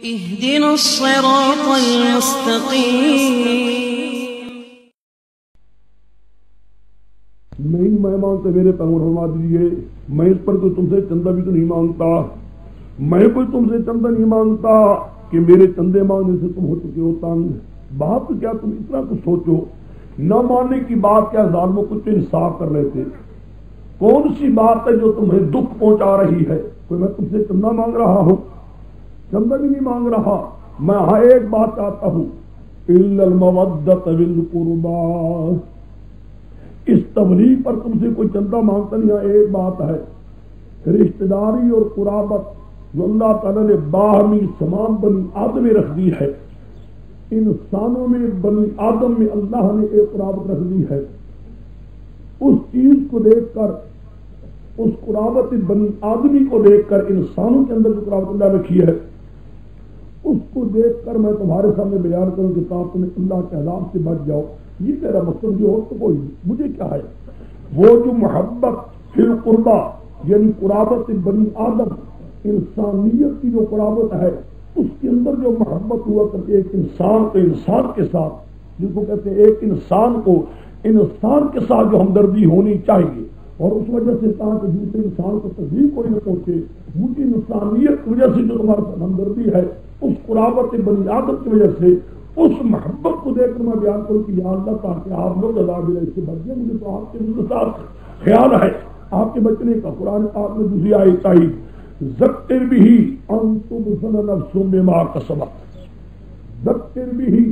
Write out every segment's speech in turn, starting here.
اهدنا الصراط المستقيم. نہیں میں مانگتا میرے پیغمبر فرما دیجیے میں اس پر کوئی تم سے چندہ بھی تو نہیں مانگتا، میں کوئی تم سے چندہ نہیں مانگتا کہ میرے چندے مانگنے سے تم ہو چکے ہو تنگ. بات تو کیا تم اتنا کچھ سوچو، نہ ماننے کی بات کیا ظالموں کچھ انصاف کر رہے تھے. کون سی بات ہے جو تمہیں دکھ پہنچا رہی ہے؟ کوئی میں تم سے چندہ مانگ رہا ہوں؟ چندہ بھی نہیں مانگ رہا. میں ہاں ایک بات چاہتا ہوں، الا المودۃ بالقربى. اس تبلیغ پر تم سے کوئی چندہ مانگتا نہیں. ایک بات ہے رشتہ داری اور قرابت جو اللہ تعالیٰ نے باہمی تمام بنی آدم میں رکھ دی ہے، انسانوں میں بنی آدم میں اللہ نے ایک قرابت رکھ دی ہے. اس چیز کو دیکھ کر، اس قرابت بنی آدمی کو دیکھ کر، انسانوں کے اندر جو قرابت اللہ رکھی ہے اس کو دیکھ کر میں تمہارے سامنے بیان کروں کہ تمہیں اللہ کے عذاب سے بچ جاؤ. یہ میرا مقصد جو ہو تو کوئی مجھے کیا ہے. وہ جو محبت فی القربہ یعنی قرابت بنی آدم، انسانیت کی جو قرابت ہے اس کے اندر جو محبت ہوا کرتی ہے ایک انسان کو انسان کے ساتھ، جس کو کہتے ہیں ایک انسان کو انسان کے ساتھ جو ہمدردی ہونی چاہیے، اور اس وجہ سے تاکہ دوسرے انسان کو تکلیف کوئی نہ پہنچے، مجھے انسانیت کی وجہ سے جو تمہارے ساتھ ہمدردی ہے اس قرابت بنی آدم کی وجہ سے اس محبت کو دیکھ کر میں بیان کروں کہ یا اللہ تاکہ آپ لوگ عذاب الہی سے بچ جائیں. مجھے تو آپ کے ساتھ خیال ہے آپ کے بچنے کا. قرآن پاک میں دوسری آیت آئی ذکر بھی ان تبصر نفس بما کسبت. ذکر بھی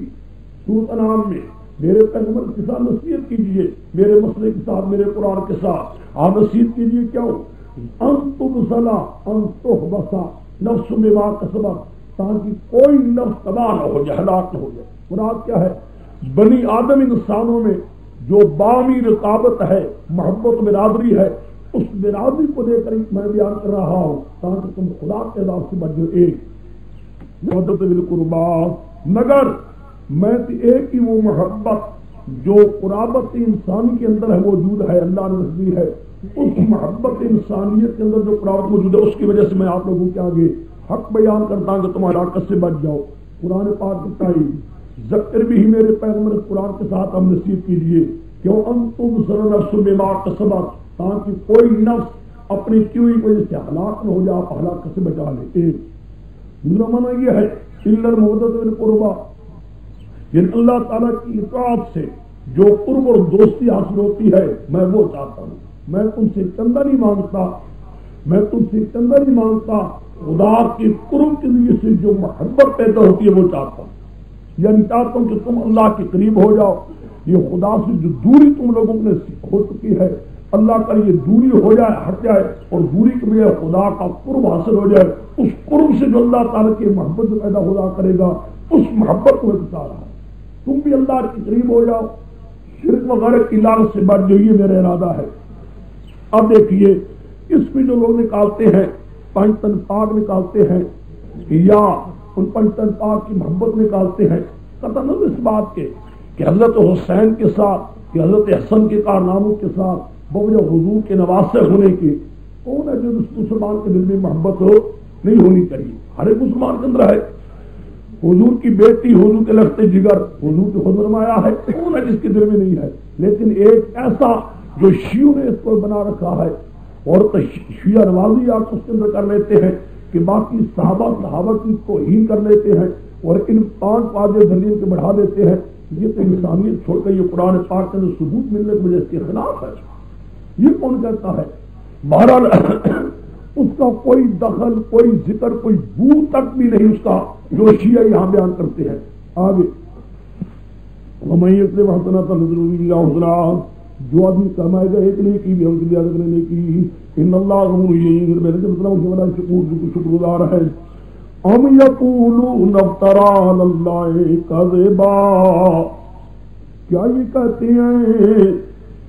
سورۃ انعام میں میرے پیغمبر کے ساتھ نصیحت کیجیے، میرے مسئلے کے ساتھ، میرے قرآن کے ساتھ آپ نصیحت کیجیے. کیا ہو ان تبصر ان تحبس نفس بما کسبت، تاکہ کوئی نفس تباہ نہ ہو جائے، ہلاک نہ ہو جائے. مراد کیا ہے؟ بنی آدم انسانوں میں جو بامی رقابت ہے، محبت برادری ہے، اس برادری کو دے کر میں بیان کر رہا ہوں تاکہ تم خدا کے عذاب سے بچ جاؤ. ایک محبت بالقربہ، مگر میں ایک ہی وہ محبت جو قرابت انسانی کے اندر ہے موجود ہے، اللہ نے رکھ دی ہے. اس محبت انسانیت کے اندر جو قرابت موجود ہے اس کی وجہ سے میں آپ لوگوں کے آگے حق بیان کرتا ہوں کہ تم ہلاکت سے بچ جاؤ. قرآن پاک کی تعریف ذکر بھی میرے پیغمبر قرآن کے ساتھ ہم نصیحت کیجیے کیوں ان تبصر نفس بما کسبت، تاکہ کوئی نفس اپنی کی ہوئی وجہ سے ہلاک نہ ہو جائے، آپ ہلاکت سے بچا لیں. ایک دوسرا معنی یہ ہے الا المودۃ بالقربہ، یعنی اللہ تعالیٰ کی اطاعت سے جو قرب اور دوستی حاصل ہوتی ہے میں وہ چاہتا ہوں. میں تم سے چندہ نہیں مانگتا، میں تم سے چندہ نہیں مانگتا. خدا کے قرب کے لیے سے جو محبت پیدا ہوتی ہے وہ چاہتا ہوں. یعنی چاہتا ہوں کہ تم اللہ کے قریب ہو جاؤ. یہ خدا سے جو دوری تم لوگوں نے ہو چکی ہے، اللہ کا یہ دوری ہو جائے، ہٹ جائے، اور دوری کے بجائے خدا کا قرب حاصل ہو جائے. اس قرب سے جو اللہ تعالیٰ کی محبت جو پیدا ہو کرے گا اس محبت کو میں بتا رہا ہوں. تم بھی اللہ کے قریب ہو جاؤ، شرک وغیرہ کی لعنت سے بچ جاؤ، یہ میرا ارادہ ہے. اب دیکھیے اس میں جو لوگ نکالتے ہیں پنجتن پاک نکالتے ہیں یا ان پنجتن پاک کی محبت نکالتے ہیں قطعاً اس بات کے کہ حضرت حسین کے ساتھ کہ حضرت حسن کے کارناموں کے ساتھ بوجہ حضور کے نواسے ہونے کے کون ہے جو مسلمان کے دل میں محبت ہو نہیں ہونی چاہیے؟ ہر ایک مسلمان کے اندر ہے. حضور کی بیٹی، حضور کے لخت جگر، حضور کے خود فرمایا ہے، کون ہے جس کے دل میں نہیں ہے؟ لیکن ایک ایسا جو شیعوں نے اس کو بنا رکھا ہے اور شیعہ نوازی آپ اس کے اندر کر لیتے ہیں کہ باقی صحابہ کی توہین کر لیتے ہیں اور ان 5 واجب دلیل کے بڑھا دیتے ہیں. یہ تو انسانیت چھوڑ کر یہ قرآن پاک کے اندر ثبوت ملنے کی وجہ اس کے خلاف ہے. یہ کون کہتا ہے؟ بہرحال اس کا کوئی دخل، کوئی ذکر، کوئی بو تک بھی نہیں اس کا جو شیعہ یہاں بیان کرتے ہیں. آگے جو آدمی کمائے گا ایک نیکی بھی ہم کے لیے کرنے کی ان اللہ شکر گزار ہے. ام یقولون افتری علی اللہ کذبا، کیا یہ کہتے ہیں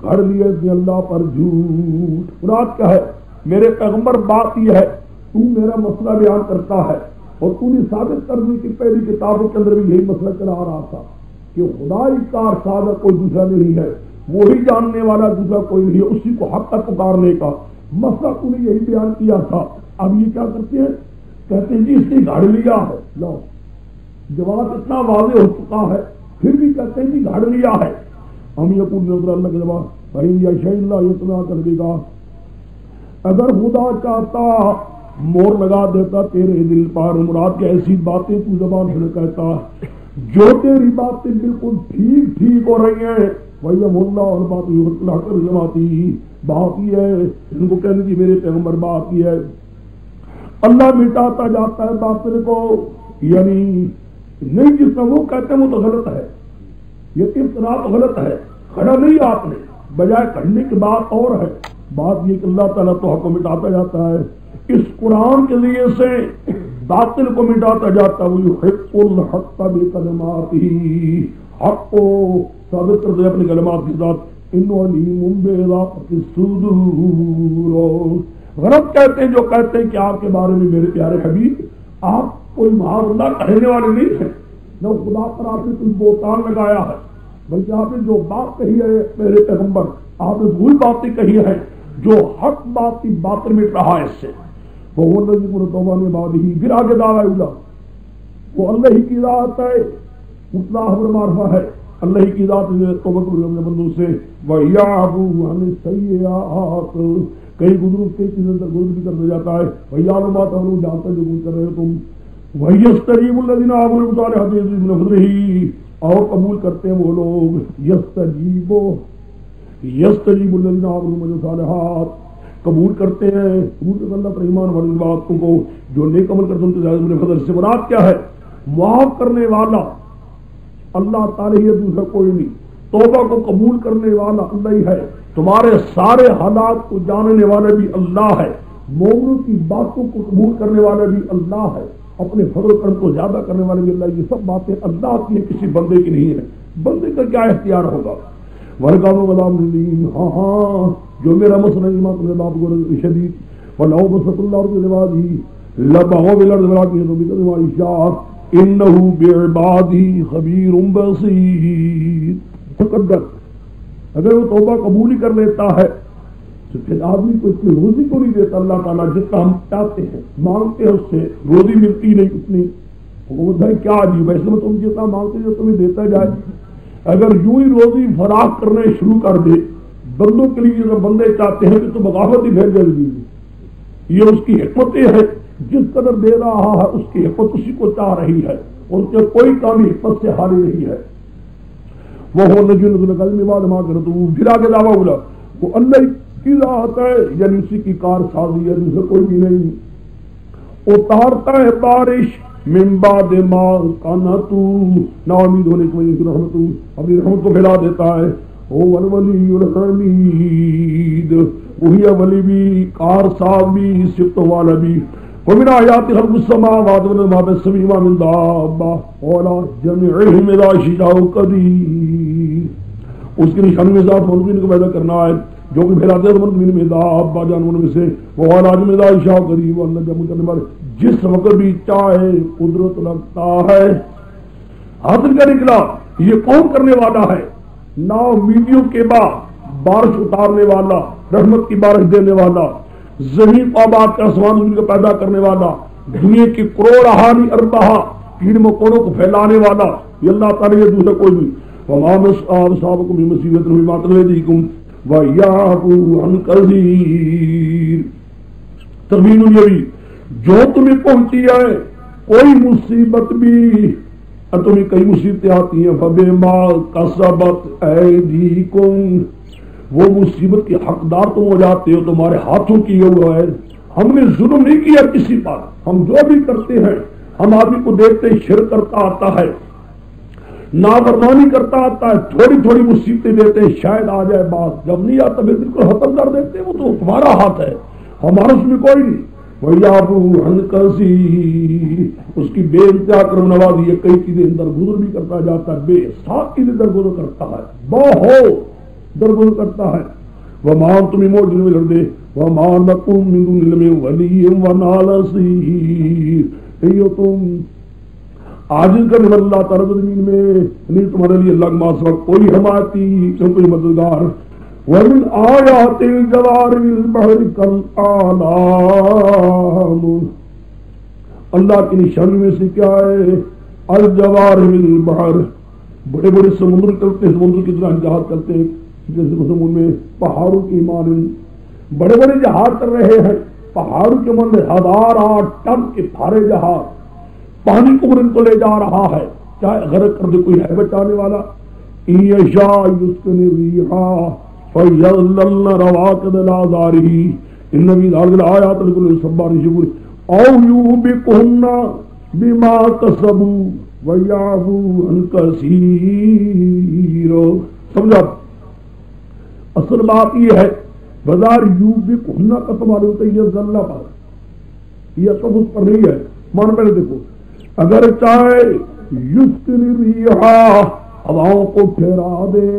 کر لیے اللہ پر جھوٹ. مراد کیا ہے؟ میرے پیغمبر بات یہ ہے تو میرا مسئلہ بیان کرتا ہے اور تو نے ثابت کر دی کہ پہلی کتابوں کے اندر بھی یہی مسئلہ چلا آ رہا تھا کہ خدائی کار سادہ کوئی دوسرا نہیں ہے، وہی جاننے والا دوسرا کوئی نہیں ہے، اسی کو حق تک پکارنے کا مسئلہ تو نے یہی بیان کیا تھا. اب یہ کیا کرتے ہیں کہتے ہیں جی اس نے گھڑ لیا ہے. لو جواب اتنا واضح ہو چکا ہے پھر بھی کہتے ہیں جی گھڑ لیا ہے. ہم یقول نظر اللہ کے جواب بھائی یا شاء اللہ اتنا کر دے گا. اگر خدا چاہتا مور لگا دیتا تیرے دل پر. مراد کی ایسی باتیں تو زبان سے کہتا جو تیری باتیں بالکل ٹھیک ٹھیک ہو رہی ہیں. بھائی اللہ اور بات اللہ کر جماتی بات یہ ہے ان کو کہنے کی میرے پیغمبر بات یہ ہے اللہ مٹاتا جاتا ہے باطل کو. یعنی نہیں جس کا وہ کہتے ہیں وہ تو غلط ہے. یہ ابتدا تو غلط ہے. کھڑا نہیں آپ نے بجائے کھڑنے کی بات اور ہے. بات یہ کہ اللہ تعالیٰ تو حق کو مٹاتا جاتا ہے. اس قرآن کے ذریعے سے باطل کو مٹاتا جاتا ہے. وہ حق الحق بکلماتہ حق کو ثابت کرتے اپنے کلمات کے ساتھ. انہ علیم بذات الصدور. غلط کہتے ہیں جو کہتے ہیں کہ آپ کے بارے میں میرے پیارے حبیب آپ کوئی معاذ اللہ کہنے والے نہیں ہیں. نہ خدا پر آپ نے کوئی بہتان لگایا ہے بلکہ آپ نے جو بات کہی ہے میرے پیغمبر آپ نے وہی باتیں کہی ہیں جو حق بات کی باطل مٹ رہا ہے. اس سے وہ توبہ میں بعد ہی پھر آگے دعویٰ وہ اللہ ہی کی ذات ہے. مصلاح معرفہ ہے اللہ ہی کی ذات توبہ کرنے بندوں سے. وَيَعْفُو عَنِ السَّيِّئَاتِ کئی گزروں کے چیزیں گزر بھی کر دیا جاتا ہے. وَيَعْلَمُ مَا تَعْمَلُونَ جانتا ہے جو کچھ کر رہے ہو تم. وَيَسْتَجِيبُ الَّذِينَ آمَنُوا وَصَالِحَاتِ مِنْ فَضْلِهِ اور قبول کرتے ہیں وہ لوگ یستجیب الذین آمنوا وعملوا الصالحات قبول کرتے ہیں قبول کرتے اللہ پر ایمان والی باتوں کو جو نیک عمل کرتے ہیں ان کے زیادہ فضل سے. مراد کیا ہے؟ معاف کرنے والا اللہ تعالی ہے دوسرا کوئی نہیں. توبہ کو قبول کرنے والا اللہ ہی ہے. تمہارے سارے حالات کو جاننے والا بھی اللہ ہے. مومنوں کی باتوں کو قبول کرنے والا بھی اللہ ہے. اپنے فضل کرم کو زیادہ کرنے والے بھی اللہ. یہ سب باتیں اللہ کی ہیں کسی بندے کی نہیں ہے. بندے کا کیا اختیار ہوگا؟ ورگام غلام ہاں جو میرا مسئلہ ایمان نے باپ کو شدید ولو بسط اللہ علیہ لبغوا بالارض ولكن يذل ما يشاء انه بعباده خبير بصير. تقدر اگر وہ توبہ قبول ہی کر لیتا ہے تو پھر آدمی کو اتنی روزی کو نہیں دیتا اللہ تعالیٰ جتنا ہم چاہتے ہیں مانگتے ہیں. اس سے روزی ملتی نہیں اتنی. حکومت ہے کیا عجیب ویسے میں تم جتنا مانگتے جو تمہیں دیتا جائے. اگر یوں ہی روزی فراخ کرنے شروع کر دے بندوں کے لیے جو بندے چاہتے ہیں تو بغاوت ہی بھیج دے. یہ اس کی حکمتیں ہیں. جس قدر دے رہا ہے اس کی حکمت اسی کو چاہ رہی ہے. اس کے کوئی کام حکمت سے حالی نہیں ہے. وہ پھر آگے دعویٰ بولا وہ اللہ کی ذات ہے یعنی اسی کی کار سازی ہے دوسرا کوئی بھی نہیں. اتارتا ہے بارش من بعد ما قنطوا نا امید ہونے کی وجہ سے رحمت اپنی رحمت کو پھیلا دیتا ہے. وہ الولی الحمید وہی ولی بھی کار ساز بھی صفت والا بھی. ومن آیات خلق السماوات والارض وما بث فيهما من دابة وعلى جميعهم إذا شاء قدير. اس کی نشانی میں ذات مخلوقین کو پیدا کرنا ہے جو کہ پھیلاتے ہیں زمین میں دابہ جانوروں میں سے. وعلى جميع إذا شاء قدير والله جمع کرنے والے جس وقت بھی چاہے قدرت رکھتا ہے. حاصل کیا نکلا یہ کون کرنے والا ہے؟ نا امیدیوں کے بعد بارش اتارنے والا رحمت کی بارش دینے والا زمین آباد کا آسمان زمین کو پیدا کرنے والا دنیا کی کروڑ احانی اربہ کیڑ مکوڑوں کو پھیلانے والا یہ اللہ تعالیٰ یہ دوسرا کوئی نہیں. وما اصابكم من مصیبۃ فبما قدمت ایدیکم ویعفو عن کثیر. ترمیم النبی جو تمہیں پہنچی ہے کوئی مصیبت بھی اور تمہیں کئی مصیبتیں آتی ہیں فبما کسبت ایدیکم وہ مصیبت کے حقدار تم ہو جاتے ہو تمہارے ہاتھوں کی ہوا ہے. ہم نے ظلم نہیں کیا کسی پر. ہم جو بھی کرتے ہیں ہم آدمی کو دیکھتے ہیں شرک کرتا آتا ہے نافرمانی کرتا آتا ہے تھوڑی تھوڑی مصیبتیں دیتے ہیں شاید آ جائے بات. جب نہیں آتا پھر بالکل ختم کر دیتے ہیں. وہ تو تمہارا ہاتھ ہے ہمارا اس میں کوئی نہیں. وَيَعْفُو عَنْ كَثِيرٍ اس کی بے انتہا کرم نوازی ہے. کئی چیزیں اندر گزر بھی کرتا جاتا ہے بے ساتھ چیزیں در گزر کرتا ہے بہت درگزر کرتا ہے. وَمَا أَنْتُمْ بِمُعْجِزِينَ فِي الْأَرْضِ وَمَا لَكُم مِّن دُونِ اللَّهِ مِن وَلِيٍّ وَلَا نَصِيرٍ. یہ تم عاجز کرنے والا اللہ تعالیٰ زمین میں نہیں تمہارے لیے اللہ کے سوا کوئی حمایتی کوئی مددگار. وَمِنْ آيَاتِ الْجَوَارِ فِي الْبَحْرِ كَالْأَعْلَامِ اللہ کی نشانی میں سے کیا ہے؟ الجوار البحر، بڑے بڑے سمندر چلتے ہیں، سمندر کی طرح جہاز چلتے ہیں، جیسے سمندر میں پہاڑوں کی مان، بڑے بڑے جہاز چل رہے ہیں، پہاڑوں کے من 1000 ٹن کے بھارے جہاز پانی کو ان کو لے جا رہا ہے، چاہے غرق کر دے کوئی ہے بچانے والا. یشاء یسکن الريحا فیظللن رواکد الازارہ ان فی ذلک لآیات لکل صبار شکور او یوبقہن بما کسبوا ویعفو عن کثیر. سمجھا؟ اصل بات یہ ہے بازار یوبقہن کا تمہارے ہوتا ہے، یہ ذلہ پر، یہ سب اس پر نہیں ہے. مان پہلے دیکھو، اگر چاہے یسکن الريحا، ہواؤں کو ٹھہرا دے،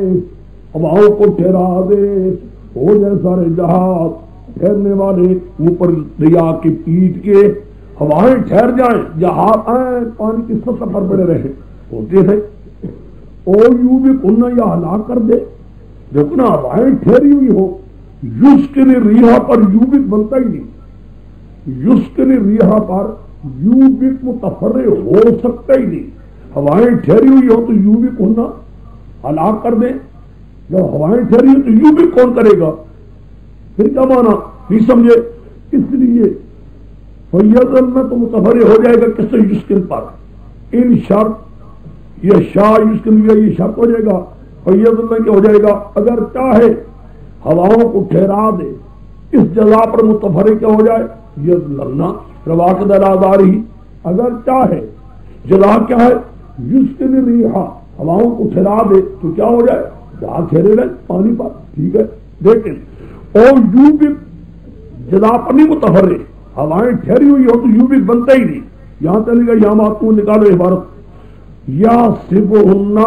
ہواؤں کو ٹھہرا دے، ہو جائے سارے جہاز ٹھہرنے والے، اوپر دریا کی پیٹ کے ہوائیں ٹھہر جائیں، جہاز آئیں پانی کی سطح پر بڑے رہے ہوتے ہیں. او یوں بھی کننا یا ہلاک کر دے، جب نا ہوائیں ٹھہری ہوئی ہو. یسکن الريحا پر یوں بھی بنتا ہی نہیں، یسکن الريحا پر یوں بھی متفرع ہو سکتا ہی نہیں. ہوائیں ٹھہری ہوئی ہو تو یوں بھی کننا ہلاک کر دے، جب ہوائیں ٹھہری ہو تو یوں بھی کون کرے گا؟ پھر کیا مانا؟ نہیں سمجھے؟ اس لیے فیضل میں تو متفرع ہو جائے گا کس سے؟ یسکن پر. ان شرط یہ شاہ یسکن یہ شرط ہو جائے گا. فیضل میں کیا ہو جائے گا؟ اگر چاہے ہواؤں کو ٹھہرا دے، اس جزا پر متفرع کیا ہو جائے؟ یضللن رواکد الازارہ. اگر چاہے جزا کیا ہے؟ یسکن الريحا، ہواؤں کو ٹھہرا دے تو کیا ہو جائے؟ جہاز ٹھہرے رہے پانی پر. ٹھیک ہے، لیکن اور یوں بھی جزا پر نہیں متفرع، ہوائیں ٹھہری ہوئی ہو تو یوں بھی بنتا ہی نہیں. یہاں چلے گا، یہاں آپ کو نکالو عبارت، یا صفہن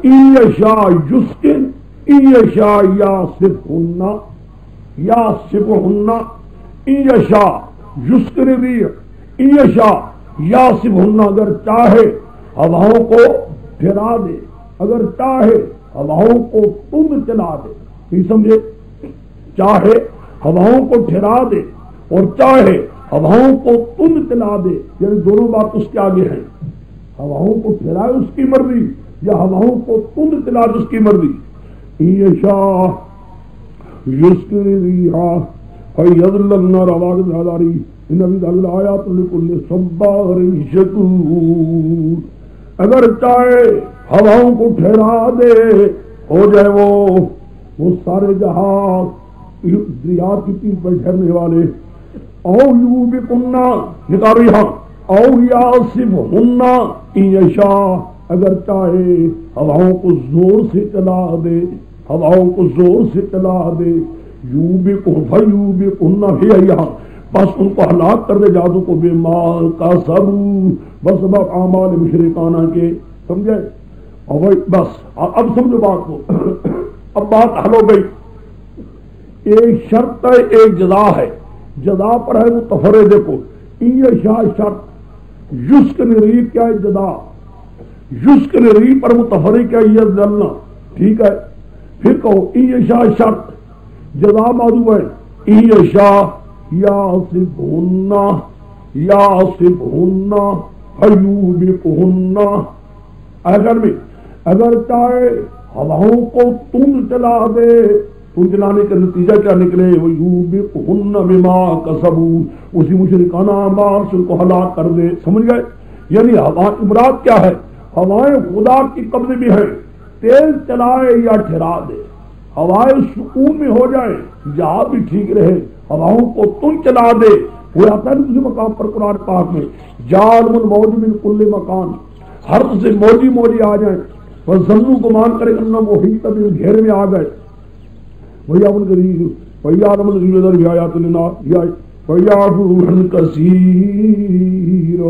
ان یشاء یسکن ان یشاء یا صفہن، یا صفہن ان یشاء یسکن الريح ان یشاء یا صفہن. اگر چاہے ہواؤں کو ٹھہرا دے، اگر چاہے ہواؤں کو تند چلا دے. نہیں سمجھے؟ چاہے ہواؤں کو ٹھہرا دے اور چاہے ہواؤں کو تند چلا دے، یعنی دونوں بات اس کے آگے ہیں. ہواؤں کو ٹھہرائے اس کی مرضی یا ہواؤں کو تند چلا دے اس کی مرضی. یشاء یسکن الريحا فیظللن رواکد الازارہ ان فی ذلک لآیات لکل صبار شکور. اگر چاہے ہواؤں کو ٹھہرا دے، ہو جائے وہ سارے جہاز دریا کی پیٹ پر ٹھہرنے والے. او یوں بھی کننا نکالو یہاں، او یا صفہن ان یشاء، اگر چاہے ہواؤں کو زور سے چلا دے، ہواؤں کو زور سے چلا دے. یوں بھی کننا بھی ہے یہاں، بس ان کو ہلاک کر دے جادو کو بے مال کا سب بس اعمال مشرکانہ کے. سمجھے؟ اور بس اب سمجھو بات کو، اب بات حل ہو گئی. ایک شرط ہے، ایک جزا ہے. جزا پر ہے متفرع. دیکھو ان یشاء شرط، یسکن الريح کیا ہے؟ جزا. یسکن الريح پر متفرع کیا؟ یضللن. ٹھیک ہے، پھر کہو ان یشاء شرط، جزا موضوع ہے. ان یشاء یا صفہن یا صفہن فیوبقہن. اگر چاہے ہواؤں کو تند چلا دے، تند چلانے کا نتیجہ کیا نکلے؟ ویوبقہن بما کسبوا، اسی مشرکانہ اعمال سے ان کو ہلاک کر دے. سمجھ گئے؟ یعنی ہوا مراد کیا ہے؟ ہوائیں خدا کی قبضے بھی ہیں، تیز چلائے یا ٹھہرا دے، ہوائیں سکون میں ہو جائے، جہاز بھی ٹھیک رہے، ہواؤں کو تند چلا دے. وہ آتا ہے دوسرے مقام پر قرآن پاک میں، جعل الموج من کل مکان، ہر سے موجی آ جائیں. وہ ظنو گمان کرے انہا محیط گھیرے میں آ گئے. وَيَعْلَمُ الْغَيْبَ بِآيَاتِ اللَّهِ وَيَعْفُو عَن كَثِيرٍ.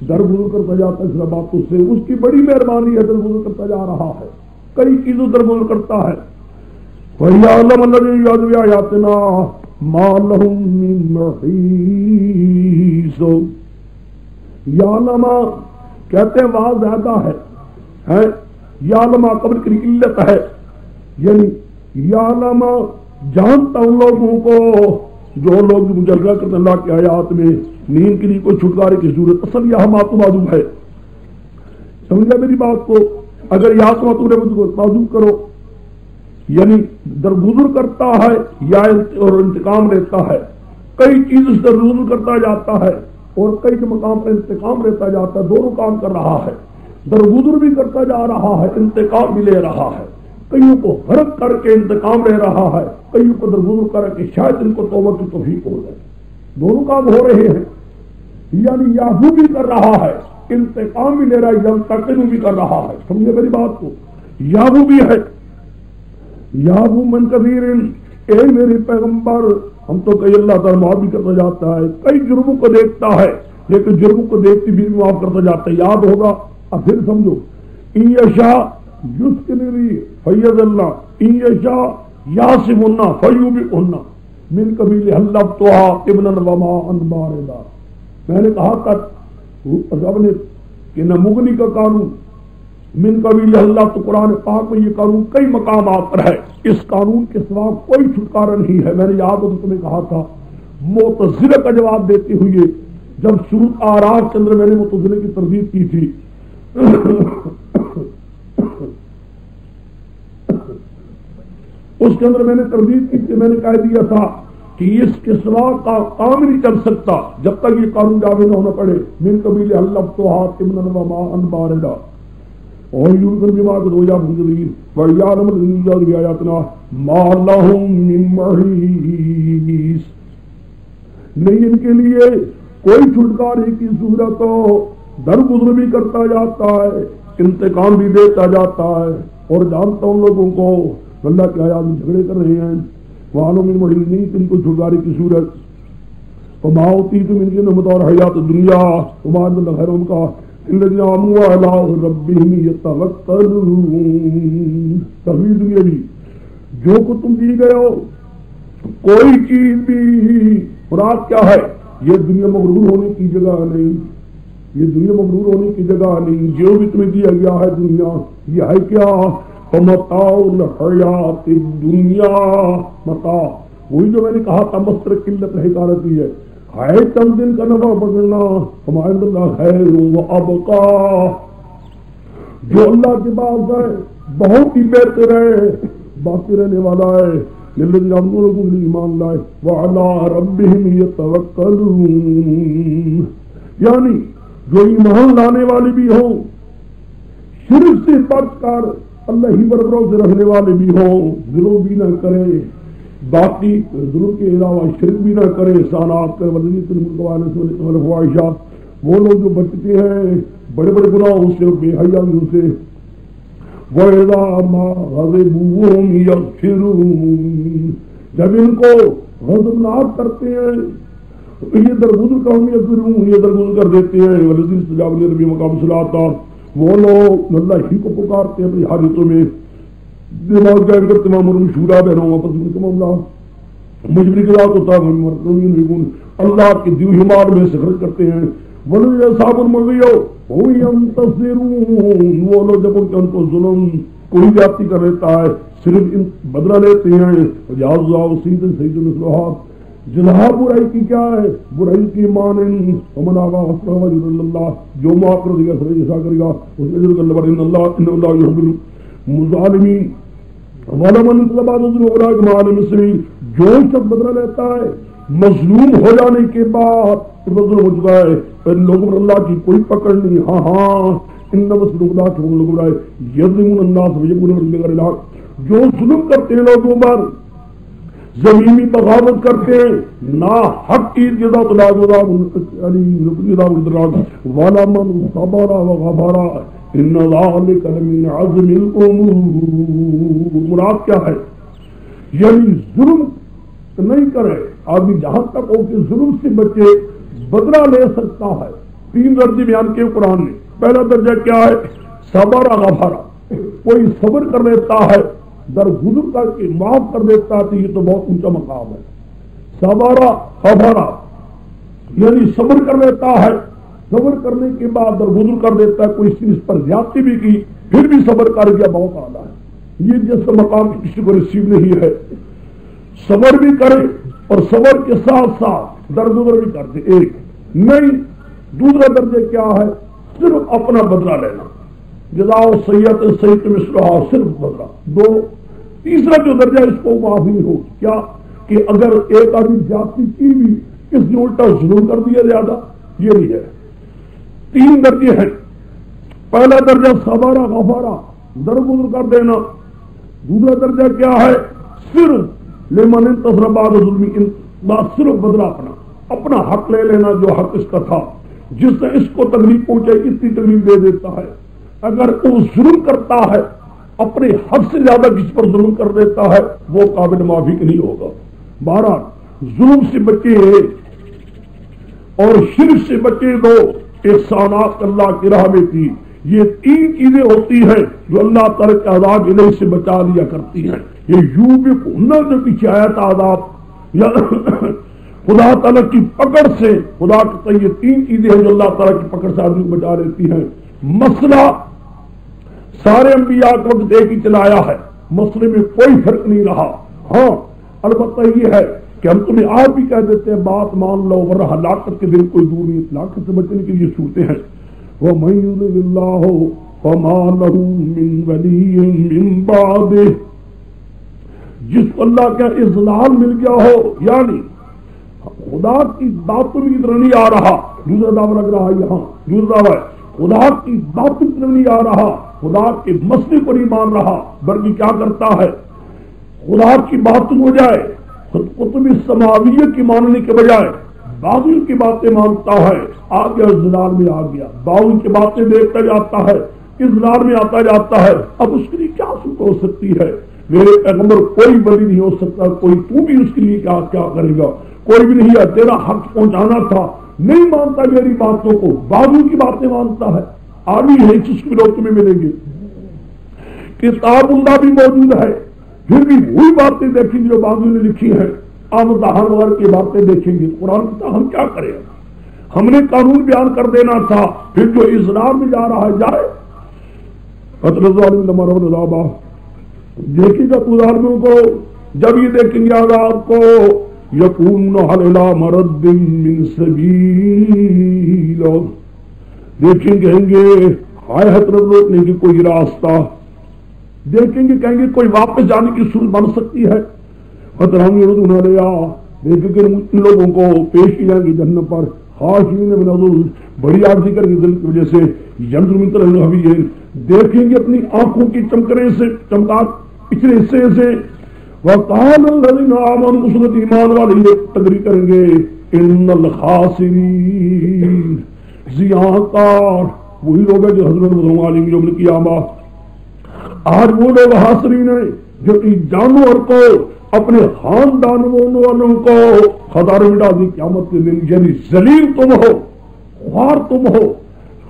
درگزر کرتا جاتا ہے اس بات سے، اس کی بڑی مہربانی ہے، درگزر کرتا جا رہا ہے، کئی چیزوں درگزر کرتا ہے. وَيَعْلَمُ الَّذِينَ يُؤْمِنُونَ بِآيَاتِنَا مَا لَهُم مِّن مَّحِيصٍ. یعلم کہتے ہیں واو زیادہ ہے، یعلم قبل کی علت ہے، یعنی یعلم جانتا ان لوگوں کو جو لوگ مجرہ کرتے اللہ کی آیات میں نیند کے لیے کوئی چھٹکارے کی صورت، اصل یہاں معذوب ہے. سمجھا میری بات کو؟ اگر یہاں کو معذوب کرو یعنی درگزر کرتا ہے یا اور انتقام لیتا ہے، کئی چیز سے درگزر کرتا جاتا ہے اور کئی مقام پر انتقام لیتا جاتا ہے، دونوں کام کر رہا ہے. درگزر بھی کرتا جا رہا ہے، انتقام بھی لے رہا ہے. کئیوں کو غرق کر کے انتقام لے رہا ہے، کئیوں کو درگزر کر کے شاید ان کو توبہ کی توفیق ہو جائے. دونوں کام ہو رہے ہیں. یعنی یاہو بھی کر رہا ہے، انتقام بھی لے رہا ہے، منتقم بھی کر رہا ہے. سمجھے میری بات کو؟ یاہو بھی ہے. یاہو من کبیر، اے میرے پیغمبر، ہم تو کئی اللہ تعالیٰ معاف بھی کرتا جاتا ہے، کئی جرموں کو دیکھتا ہے لیکن جرموں کو دیکھتے بھی معاف کرتا جاتا ہے. یاد ہوگا. اب پھر سمجھو، ان یشاء یسکنی فیض اللہ، ان یشاء یاسمنا فیوبئنا من قبیل حلفتها ابنا وما انباردا. میں نے کہا تھا اپنے کہ نمغنی کا قانون من قبیل اللہ، تو قرآن پاک میں یہ قانون کئی مقامات پر ہے. اس قانون کے سوا کوئی چھٹکارا نہیں ہے. میں نے یاد ہو تمہیں کہا تھا معتزلہ کا جواب دیتے ہوئے، جب سورۃ اعراف کے اندر میں نے معتزلہ کی تردید کی تھی اس کے اندر میں نے تردید کی تھی، میں نے کہہ دیا تھا کہ اس کے سوا کا کام نہیں چل سکتا جب تک یہ قانون جاری نہ ہونا پڑے. من قبیل حلفتها ابنا وما انباردا اور یوزن بما کو دویا بھجری ویعلم الانجاز بیایاتنا ما لهم من محیص. نہیں ان کے لیے کوئی چھٹکارے کی صورت ہو. درگزر بھی کرتا جاتا ہے، انتقام بھی دیتا جاتا ہے. اور جانتا ہوں لوگوں کو اللہ کے آیات میں جھگڑے کر رہے ہیں، وہاں من محیص نہیں ان کو چھٹکارے کی صورت. وما اوتیتم من نعمت اور حیات دنیا وما عند خیر ان کا الذين آمنوا على ربهم يتوکلون. تحویل دنیا بھی جو کو تم دی گئے ہو، کوئی چیز بھی مراد کیا ہے؟ یہ دنیا مغرور ہونے کی جگہ نہیں، یہ دنیا مغرور ہونے کی جگہ نہیں. جو بھی تمہیں دیا گیا ہے دنیا، یہ ہے کیا؟ متاع الحیات الدنیا. متاع وہی جو میں نے کہا تھا مستر قلت حکارتی ہے، چند دن کا نفع پکڑنا. ہمارے اللہ خیر و ابقا، جو اللہ کے پاس ہے بہت ہی بہتر ہے، باقی رہنے والا ہے. للذین آمنوا ایمان لائے وعلی ربہم یتوکلون، یعنی جو ایمان لانے والے بھی ہوں، شرک سے بچ کر اللہ ہی پر بھروسے رکھنے والے بھی ہوں، ظلم بھی نہ کرے، باقی ظلم کے علاوہ شرک بھی نہ کرے، احسانات کرے. وہ لوگ جو بچتے ہیں بڑے بڑے گناہوں سے اور بے حیائیوں سے. وَإِذَا مَا غَضِبُوا هُمْ يَغْفِرُونَ، جب ان کو غضبناک کرتے ہیں یہ درگزر کا ہم یہ درگزر کر دیتے ہیں. وَالَّذِينَ اسْتَجَابُوا لِرَبِّهِمْ وَأَقَامُوا الصَّلَاةَ، وہ لوگ اللہ ہی کو پکارتے ہیں اپنی حاجتوں میں. دماغ جائے کر تمام شورا بہنوں واپس کا معاملہ مجبری کے ساتھ ہوتا ہے. اللہ کے دیو ہمار میں سے خرچ کرتے ہیں. صاحب المغیو وہ لوگ جب ان کو ظلم کوئی جاتی کر لیتا ہے صرف ان بدلہ لیتے ہیں. جزا برائی کی کیا ہے؟ برائی کی مانیں اللہ جو معاف کر دے گا ایسا کرے گا اس اجر کا اللہ ان اللہ یحب المظالمین. جو شخص بدلہ لیتا ہے مظلوم ہو جانے کے بعد مظلوم ہو چکا ہے، ان لوگوں پر اللہ کی کوئی پکڑ نہیں. ہاں جو ظلم کرتے ہیں لوگوں پر، زمینی بغاوت کرتے ہیں، نا حق کی جزا والا من صبر وغفر ان ذلک لمن عزم الامور. مراد کیا ہے؟ یعنی ظلم نہیں کرے آدمی، جہاں تک ہو کہ ظلم سے بچے بدلہ لے سکتا ہے. 3 درجے بیان کیے قرآن نے. پہلا درجہ کیا ہے؟ صبر غفر، کوئی صبر کر لیتا ہے، درگزر کر کے معاف کر دیتا ہے، تو یہ تو بہت اونچا مقام ہے. صبر غفر یعنی صبر کر لیتا ہے، صبر کرنے کے بعد درگزر کر دیتا ہے. کوئی اس پر زیادتی بھی کی پھر بھی صبر کر گیا، بہت اعلیٰ ہے. یہ جس مقام کسی کو نصیب نہیں ہے. صبر بھی کرے اور صبر کے ساتھ ساتھ درگزر بھی کرتے ایک نہیں. دوسرا درجہ کیا ہے؟ صرف اپنا بدلہ لینا. جزاؤ سیئت سیئت مثلھا، صرف بدلہ. دو. تیسرا جو درجہ اس کو معافی نہیں ہو کیا کہ اگر ایک آدمی جاتی کی بھی اس نے الٹا ظلم کر دیا زیادہ، یہ نہیں ہے. تین درجے ہیں. پہلا درجہ صبر غفارہ، درگزر کر دینا. دوسرا درجہ کیا ہے؟ صرف لمن انتصر بعد ظلم، صرف بدلہ اپنا حق لے لینا جو حق اس کا تھا. جس نے اس کو تکلیف پہنچائی اتنی تکلیف دے دیتا ہے. اگر وہ ظلم کرتا ہے اپنے حد سے زیادہ جس پر ظلم کر دیتا ہے وہ قابل معافی نہیں ہوگا. بہرحال ظلم سے بچے اور شرک سے بچے دو، احسانات اللہ کی راہ میں کی. یہ تین چیزیں ہوتی ہیں جو اللہ تعالیٰ کے عذاب الہی سے بچا لیا کرتی ہیں. یہ یوں بھی جو پیچھے آیا تھا عذاب یا خدا تعالیٰ کی پکڑ سے، خدا کے یہ تین چیزیں ہیں جو اللہ تعالیٰ کی پکڑ سے آدمی کو بچا لیتی ہیں. مسئلہ سارے انبیاء کو وقت ایک ہی چلایا ہے، مسئلے میں کوئی فرق نہیں رہا. ہاں البتہ یہ ہے کہ ہم تمہیں آپ بھی کہہ دیتے ہیں بات مان لو، ورنہ ہلاکت کے دن کوئی دور نہیں. ہلاکت سے بچنے کے لیے صورتیں ہیں. وَمَن يُضْلِلِ اللَّهُ فَمَا لَهُ مِن وَلِيٍّ مِّن بَعْدِهِ. جس کو اللہ کا اضلال مل گیا ہو، یعنی خدا کی باتوں کی طرح نہیں آ رہا. دوسرا دعویٰ لگ رہا ہے یہاں، دوسرا دعویٰ خدا کی باتوں کی طرح نہیں آ رہا، خدا کے مسئلے کو نہیں مان رہا، بلکہ کیا کرتا ہے؟ خدا کی باتوں ہو جائے قطب سماویہ کی ماننے کے بجائے باغی کی باتیں مانتا ہے. آ گیا اضلال میں، آ گیا باغی کی باتیں دیکھتا جاتا ہے، اضلال میں آتا جاتا ہے. اب اس کے لیے کیا صورت ہو سکتی ہے؟ میرے پیغمبر کوئی ولی نہیں ہو سکتا، کوئی تو بھی اس کے لیے کیا کرے گا؟ کوئی بھی نہیں ہے. تیرا حق پہنچانا تھا، نہیں مانتا میری باتوں کو، باغی کی باتیں مانتا ہے. آدمی ہے جس کے لوگ تمہیں ملیں گے. کتاب اللہ بھی موجود ہے، پھر بھی وہی باتیں دیکھیں گے جو باغی نے لکھی ہیں. آمدہان وغیرہ کی باتیں دیکھیں گے. قرآن کا ہم کیا کریں؟ ہم نے قانون بیان کر دینا تھا، پھر جو اضرار میں جا رہا ہے جائے. دیکھیں گا تو ظالموں کو جب یہ دیکھیں گے عذاب کو، یکون علی مرد من سبیل، دیکھیں گے کہیں گے ہائے حضرت روکنے کی کوئی راستہ، دیکھیں گے کہیں گے کوئی واپس جانے کی صورت بن سکتی ہے. دیکھیں گے ان لوگوں کو پیش کی جائیں گی جہنم پر، خاشعین من الذل، بڑی عاجزی کر کے دل کی وجہ سے. ینظر من طرف الحبیب، دیکھیں گے اپنی آنکھوں کی چمکنے سے، چمکاٹ پچھلے حصے سے. وقال الذین آمنوا، صورت ایمان والے یہ تقریر کریں گے ان الخاسرین، زیاں کار وہی لوگ ہیں جو حضرت مسلم یوم القیامہ. آج وہ لوگ حاصرین ہیں جو کہ جانور کو، اپنے خاندان والوں کو خطار میں ڈال دی قیامت کے دن. یعنی ذلیل تم ہو، خوار تم ہو،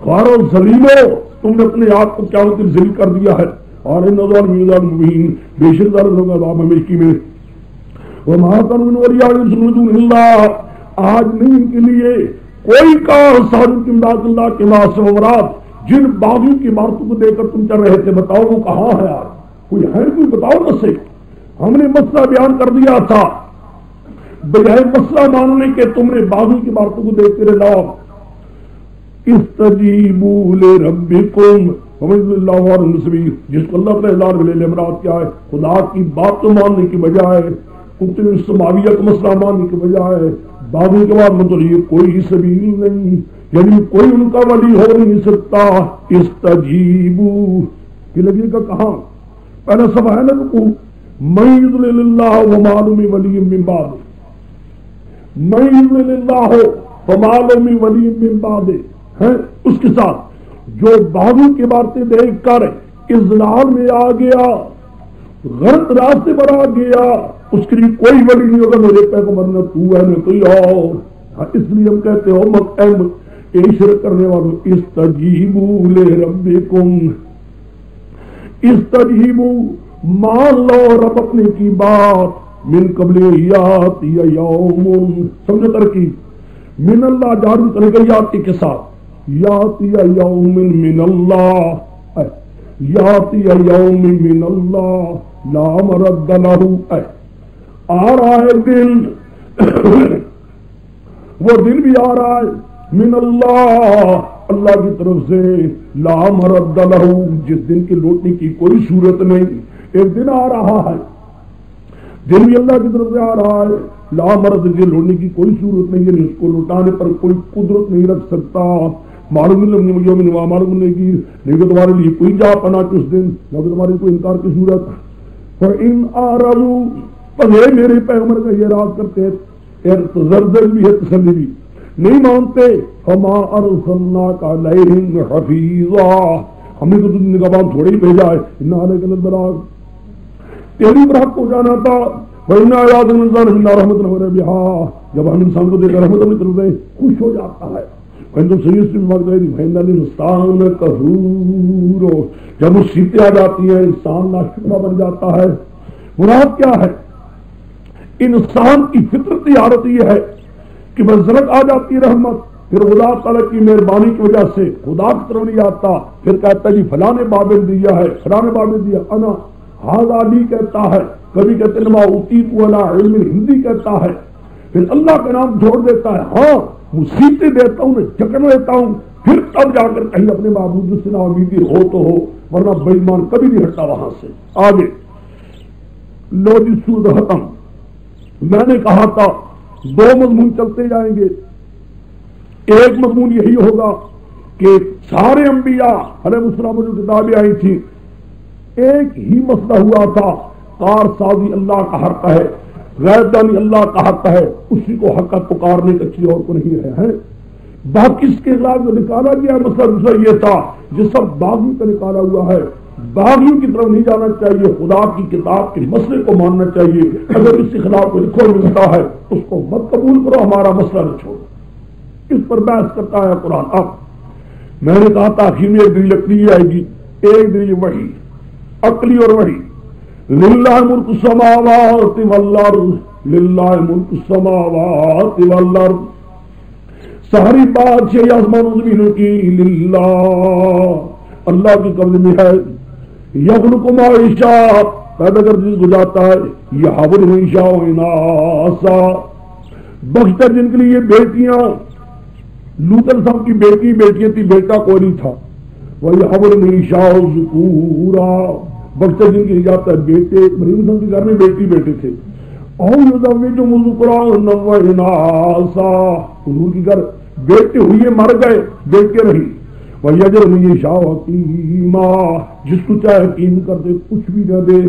خوار و ذلیل ہو، تم نے اپنے آپ کو قیامت کے ذلیل کر دیا ہے. اور ان ظالمین مبین، بے شک ظالموں کا عذاب ہمیشگی میں. وما كان من اولیاء من دون اللہ، آج نہیں ان کے لیے کوئی کار سازوں کی امداد اللہ کے مراد جن باغیوں کی عمارتوں کو دیکھ کر تم چل رہے تھے. بتاؤ وہ کہاں ہے یار؟ کوئی ہے؟ کوئی بتاؤ نہ سے. ہم نے مسئلہ بیان کر دیا تھا، بجائے مسئلہ ماننے کے تم نے باغیوں کی عمارتوں کو دیکھتے رہے. استجیبوا لربکم ومن اللہ اور نصبی، جس کو اللہ تعالیٰ اعلان ملے مراد کیا ہے؟ خدا کی بات کو ماننے کی بجائے، کتب سماویہ کا مسئلہ ماننے کی بجائے باغیوں کے بعد مطلب کوئی سبیل نہیں، یعنی کوئی ان کا ولی ہو نہیں سکتا. استجیبوا کہ لگے گا کہاں؟ پہلا سب ہے نا رکو، من یضلل اللہ وما له من ولی من بعد، من یضلل اللہ وما له من ولی من بعد ہے. اس کے ساتھ جو باغیوں کی باتیں دیکھ کر اضلال میں آ گیا، غلط راستے پر آ گیا، اس کے لیے کوئی ولی نہیں ہوگا. میرے پیغمبر نہ تو ہے نہ کوئی اور. اس لیے ہم کہتے ہو شرک کرنے والوں، استجیبوا لربکم، استجیبوا مان لو رب اپنے کی بات، من قبل یاتی یوم، سمجھو ترکیب، من اللہ جارو کرے گا یاتی کے ساتھ، یاتی یوم من اللہ، یاتی یوم من اللہ لا مرد لہ، آ رہا ہے دن وہ دن بھی آ رہا ہے من اللہ، اللہ کی طرف سے، لا مرد لہ، جس دن کے لوٹنے کی کوئی صورت نہیں. ایک دن آ رہا ہے، دن بھی اللہ کی طرف سے آ رہا ہے، لا مرد سے لوٹنے کی کوئی صورت نہیں ہے، اس کو لوٹانے پر کوئی قدرت نہیں رکھ سکتا. معلوم نہیں کی نہیں کہ تمہارے لیے کوئی جا پنا اس دن، نہ کہ تمہارے کوئی انکار کی صورت. فَإِنْ أَعْرَضُوا، پس میرے پیغمبر کا یہ راز کرتے ہیں، ارتزرزل بھی ہے، تسلی بھی نہیں مانتے. فَمَا أَرْسَلْنَاكَ عَلَيْهِمْ حَفِيظًا، ہم نے تو تم نگہبان تھوڑے ہی بھیجا ہے. إِنَّا عَلَيْكَ لَلْبَلَاغَ، تیری پر حق پہنچانا تھا. وَإِنَّا إِلَىٰ الْإِنسَانِ إِلَّا رَحْمَةً وَبِهَا، جب ہم انسان کو دیکھ کر رحمت اپنی طرف سے خوش ہو جاتا ہے. تم سیریسلی بات رہی بھائی انسان کہور، جب مصیبتیں آ جاتی ہیں انسان ناشکرا بن جاتا ہے. مراد کیا ہے؟ انسان کی فطرتی حالت یہ ہے کہ بزرگ آ جاتی رحمت، پھر خدا تعالیٰ کی مہربانی کی وجہ سے خدا کی طرف نہیں آتا، پھر کہتا ہے جی فلاں نے بابل دیا ہے، فلاں نے بابل دیا. انا ہاذا علی کہتا ہے، کبھی کہتے ہیں ما اوتیت علی علم ہندی کہتا ہے، پھر اللہ کا نام چھوڑ دیتا ہے. ہاں مصیبتیں دیتا ہوں، جکڑ لیتا ہوں، پھر تب جا کر کہیں اپنے معبود سے نا امیدی ہو تو ہو، ورنہ بے ایمان کبھی نہیں ہٹتا وہاں سے. آگے لو جی سود ختم. میں نے کہا تھا دو مضمون چلتے جائیں گے. ایک مضمون یہی ہوگا کہ سارے انبیاء علیہ السلام جو کتابیں آئی تھی ایک ہی مسئلہ ہوا تھا، کار سازی اللہ کا حق ہے، غیر دانی اللہ کا حق ہے، اسی کو حق پکارنے کا کسی اور کو نہیں ہے. باقی اس کے خلاف جو نکالا گیا مسئلہ دوسرا یہ تھا جو سب باغیوں کا نکالا ہوا ہے. باغیوں کی طرف نہیں جانا چاہیے، خدا کی کتاب کے مسئلے کو ماننا چاہیے. اگر اس کے خلاف کوئی لکھو ملتا ہے اس کو مت قبول کرو، ہمارا مسئلہ نہ چھوڑو. اس پر بحث کرتا ہے قرآن. اب میں نے کہا تاخیر میں ایک دلیل عقلی آئے گی، ایک دلیل وحی عقلی اور وحی. للہ ملک السماوات والارض، للہ ملک السماوات والارض، ساری بادشاہی آسمان و زمینوں کی للہ اللہ کے قبضے میں ہے. یخلق ما یشاء، پیدا کر جس کو جاتا ہے، یہب من یشاء اناسا، بخشتا جن کے لیے بیٹیاں. لوط علیہ السلام کی بیٹیاں تھی، بیٹا کوئی نہیں تھا. وَيَهَبُ لِمَن يَشَاءُ ذُكُورًا، بخشتا جن کے لیے جاتا ہے بیٹے. مریم صاحب کے گھر میں بیٹے تھے. اور يُزَوِّجُهُمْ ذُكْرَانًا وَإِنَاثًا، حضور کے گھر بیٹے ہوئے مر گئے، بیٹے رہی. وَيَجْعَلُ مَن يَشَاءُ عَقِيمًا، جس کو چاہے حکیم کر دے، کچھ بھی نہ دے.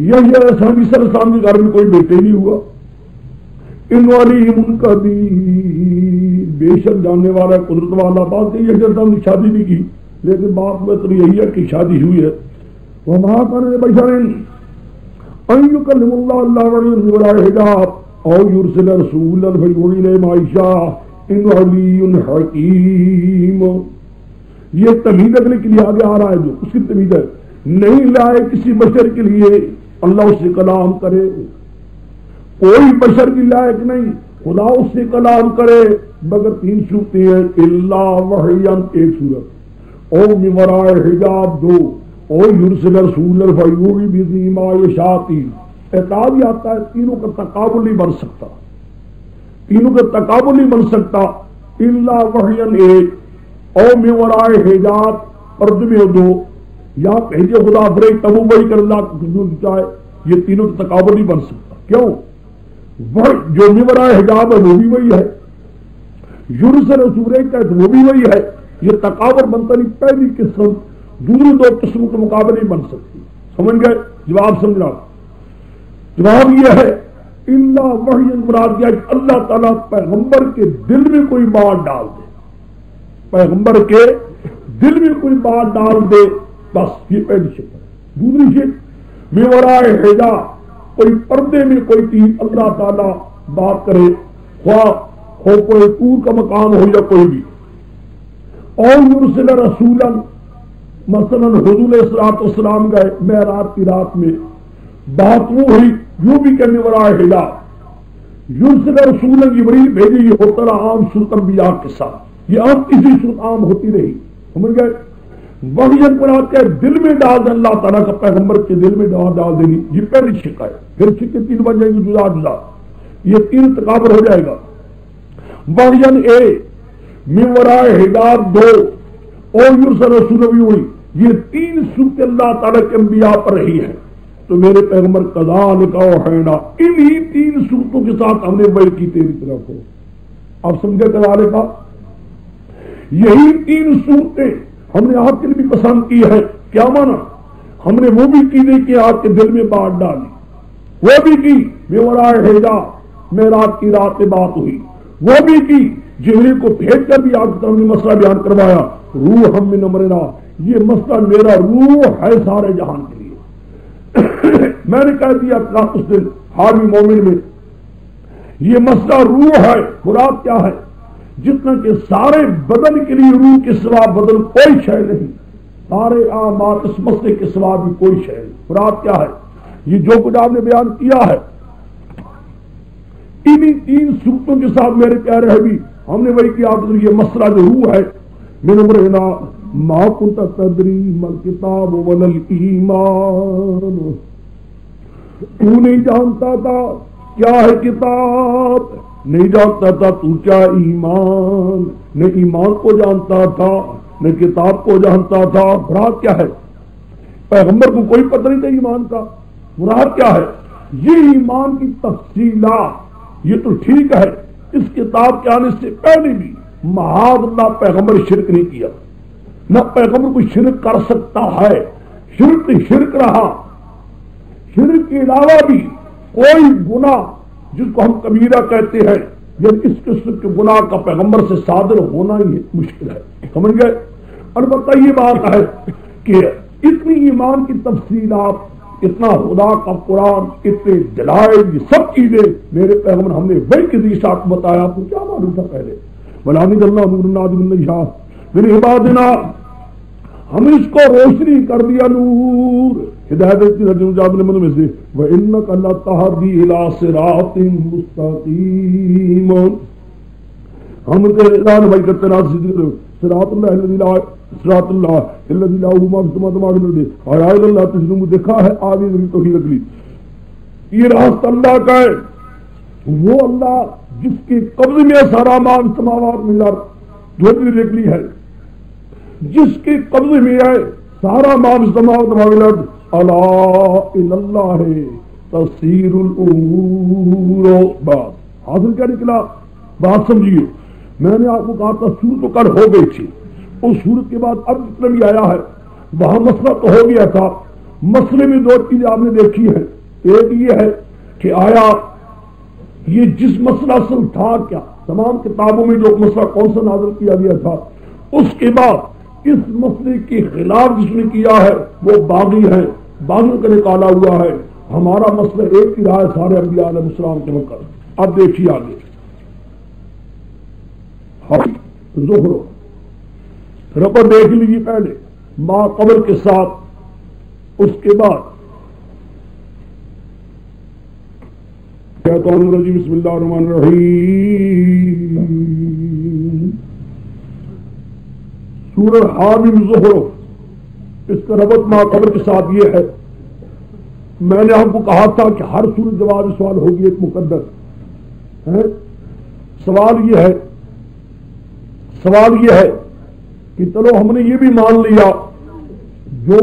یہ علیہ السلام کے گھر میں کوئی بیٹے نہیں ہوا. ان علیم قدیر، بے شک جاننے والا قدرت والا. بات یہ ہے نے شادی بھی کی، لیکن بات میں تو یہی ہے کہ شادی ہوئی ہے. وما كان لبشر ان يكلم الله ولا حجاب او يرسل رسولا فيوحي اليه ما يشاء انه علي حكيم. یہ تمہید اگلے کے لیے آگے آ رہا ہے، جو اس کی تمہید ہے. نہیں لائے کسی بشر کے لیے اللہ اس سے کلام کرے، کوئی بشر کی لائق نہیں خدا اس سے کلام کرے مگر تین صورتیں ہیں. الا وحیان ایک صورت، او من وراء حجاب دو، او یرسل رسولا فیوحی باذنہ ما یشاء تین. اعتراض یہ آتا ہے تینوں کا تقابل نہیں بن سکتا، تینوں کا تقابل نہیں بن سکتا. الا وحیان ایک، او من وراء حجاب پردے میں دو، یا بھیجے خدا فرے تب وہی کر اللہ چاہے. یہ تینوں کا تقابل نہیں بن سکتا. کیوں؟ جو میورا حجاب ہے وہ بھی وہی ہے، یرسل رسول کا وہ بھی وہی ہے. یہ تقابل بنتا نہیں. پہلی قسم دوسری دو قسموں کے مقابلے نہیں بن سکتی. سمجھ گئے؟ جواب سمجھا. جواب یہ ہے الا وحی مراد کیا کہ اللہ تعالیٰ پیغمبر کے دل میں کوئی بات ڈال دے، پیغمبر کے دل میں کوئی بات ڈال دے، بس یہ پہلی شکل ہے. دوسری شکل میورا حجاب، کوئی پردے میں کوئی چیز اللہ تعالیٰ بات کرے، خواہ کوئی طور کا مکان ہو یا کوئی بھی. اور یرسل رسولا، مثلا حضور علیہ الصلوۃ والسلام گئے معراج کی رات میں، بات وہ ہوئی جو بھی کرنے والا حجاب. یرسل رسولا جبریل بھیجے، یہ ہوتا رہا عام صورت انبیاء کے ساتھ، یہ عام اسی صورت عام ہوتی رہی. سمجھ گئے؟ وحی قرآن کے دل میں ڈال دیں، اللہ تعالیٰ کا پیغمبر کے دل میں ڈال دینی، یہ پہلی شکل ہے. پھر شکل تین بن جائیں گی جدا جدا. یہ 3 تکابر ہو جائے گا. بغین اے من ورائے ہدایت 2 اور یرسل رسول بھی ہوئی. یہ 3 صورتیں اللہ تعالیٰ کے انبیاء پر رہی ہیں. تو میرے پیغمبر کذالک اوحینا انہی 3 صورتوں کے ساتھ ہم نے وحی کی تیری طرف کو. آپ سمجھے کذالک یہی 3 صورتیں ہم نے آپ کے لیے بھی پسند کی ہے. کیا مانا؟ ہم نے وہ بھی چیزیں کہ آپ کے دل میں بات ڈالی, وہ بھی کی من ورائے حجاب معراج کی رات میں بات ہوئی, وہ بھی کی جبریل کو بھیج کر بھی آپ نے مسئلہ بیان کروایا. روح ہم من امرنا, یہ مسئلہ میرا روح ہے سارے جہان کے لیے. میں نے کہہ دیا اس دن حامی مومن میں یہ مسئلہ روح ہے. مراد کیا ہے؟ جتنا کہ سارے بدن کے لیے روح کے سوا بدن کوئی شے نہیں, سارے اعمال اس مسئلے کے سوا بھی کوئی شے نہیں. مراد کیا ہے؟ یہ جو کچھ آپ نے بیان کیا ہے انہی 3 صورتوں کے ساتھ میرے پیارے بھی ہم نے وہی کیا. یہ مسئلہ جو روح ہے من امرنا ما کنت تدری مل کتاب ولل ایمان, تو نہیں جانتا تھا کیا ہے کتاب, نہیں جانتا تھا تو کیا ایمان, نہ ایمان کو جانتا تھا نہ کتاب کو جانتا تھا. مراد کیا ہے؟ پیغمبر کو کوئی پتہ نہیں تھا ایمان کا. مراد کیا ہے؟ یہ ایمان کی تفصیلات یہ تو ٹھیک ہے, اس کتاب کے آنے سے پہلے بھی معاذ اللہ پیغمبر شرک نہیں کیا, نہ پیغمبر کو شرک کر سکتا ہے. شرک شرک رہا. شرک کے علاوہ بھی کوئی گناہ جس کو ہم کبیرہ کہتے ہیں یعنی اس قسم کے گناہ کا پیغمبر سے صادر ہونا ہی مشکل ہے. سمجھ گئے؟ البتہ یہ بات ہے کہ اتنی ایمان کی تفصیلات, اتنا خدا کا قرآن, اتنے دلائل, یہ سب چیزیں میرے پیغمبر ہم نے وہی کے ذریعے کو بتایا. آپ کو کیا معلوم تھا پہلے؟ بلانی اللہ نور نادم النشاء میرے عبادنا, ہم اس کو روشنی کر دیا نور ہدایت کی میں سے. وَإِنَّكَ لَتَهْدِي إِلَىٰ صِرَاطٍ مُسْتَقِيمٍ, ہم رہنمائی کرتے ہیں صراط اللہ الذی لا صراط اللہ الذی لا ما فی السماوات وما فی الارض. اور آیت اللہ تجربہ دیکھا ہے آگے توحید اگلی. یہ راستہ اللہ کا ہے, وہ اللہ جس کے قبضے میں سارا مان سماوات میں دوسری دیکھ لی ہے, جس کے قبضے میں ہے سارا مان سماوات میں. الا الی اللہ تصیر الامور. بات حاصل کیا نکلا؟ بات سمجھیے. میں نے آپ کو کہا تھا سورت تو کل ہو گئی تھی, اس سورت کے بعد اب جتنا بھی آیا ہے وہاں مسئلہ تو ہو گیا تھا. مسئلے میں 2 چیزیں آپ نے دیکھی ہیں. ایک یہ ہے کہ آیا یہ جس مسئلہ اصل تھا کیا, تمام کتابوں میں جو مسئلہ کون سا نازل کیا گیا تھا, اس کے بعد اس مسئلے کے خلاف جس نے کیا ہے وہ باغی ہے, باغیوں کا نکالا ہوا ہے. ہمارا مسئلہ ایک ہی رہا ہے سارے انبیاء علیہ السلام کے وقت. اب دیکھیے آگے زہر رب دیکھ لیجیے پہلے ماں قبر کے ساتھ, اس کے بعد شیطان الرجیم بسم اللہ الرحمن الرحیم. سورہ حامیم زہر, اس کا ربط ماں قبر کے ساتھ یہ ہے. میں نے آپ کو کہا تھا کہ ہر سورت جواب سوال ہوگی ایک مقدر ہے. سوال یہ ہے کہ چلو ہم نے یہ بھی مان لیا جو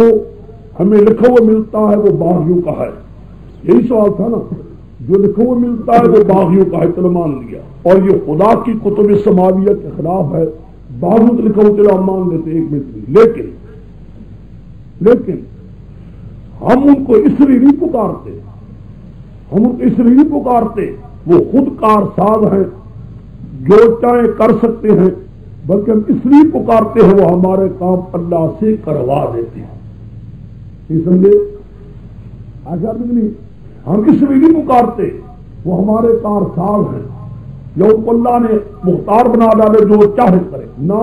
ہمیں لکھا ہوا ملتا ہے وہ باغیوں کا ہے. یہی سوال تھا نا, جو لکھا ہوا ملتا ہے وہ باغیوں کا ہے, چلو مان لیا. اور یہ خدا کی کتب سماویہ کے خلاف ہے. باغیوں کو لکھا ہوا چلو ہم مان لیتے ایک منٹ. لیکن ہم ان کو اس لیے نہیں پکارتے, وہ خود کارساز ہیں, جو چاہے کر سکتے ہیں, بلکہ ہم اس لیے پکارتے ہیں وہ ہمارے کام اللہ سے کروا دیتے ہیں. یہ سمجھے؟ ایسا نہیں, ہم اس لیے نہیں پکارتے وہ ہمارے کارساز ہیں, یا ان کو اللہ نے مختار بنا ڈالے جو چاہے کرے نہ,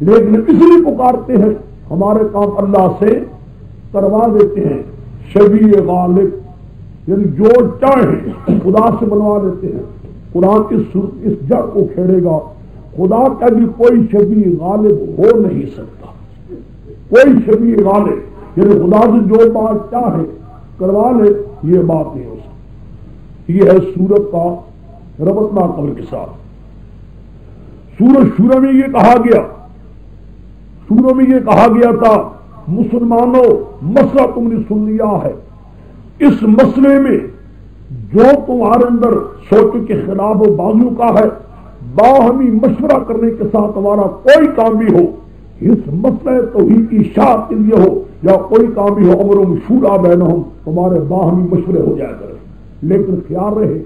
لیکن اس لیے پکارتے ہیں ہمارے کام اللہ سے کروا دیتے ہیں. شبیہ غالب یعنی جو چاہے خدا سے بنوا دیتے ہیں. قرآن اس جڑ کو کھیڑے گا, خدا کا بھی کوئی شبیہ غالب ہو نہیں سکتا. کوئی شبیہ غالب یعنی خدا سے جو بات چاہے کروا لے, یہ بات نہیں ہو سکتی. یہ ہے سورت کا ربط قبر کے ساتھ. سورت شورہ میں یہ کہا گیا، سورہ میں یہ کہا گیا تھا مسلمانوں مسئلہ تم نے سن لیا ہے، اس مسئلے میں جو تمہارے اندر سوچ کے خلاف و بازو کا ہے، باہمی مشورہ کرنے کے ساتھ ہمارا کوئی کام بھی ہو، اس مسئلہ توحید کی اشاعت کے لیے ہو یا کوئی کام بھی ہو، امر و مشورہ بینہم، تمہارے باہمی مشورے ہو جایا کرے. لیکن خیال رہے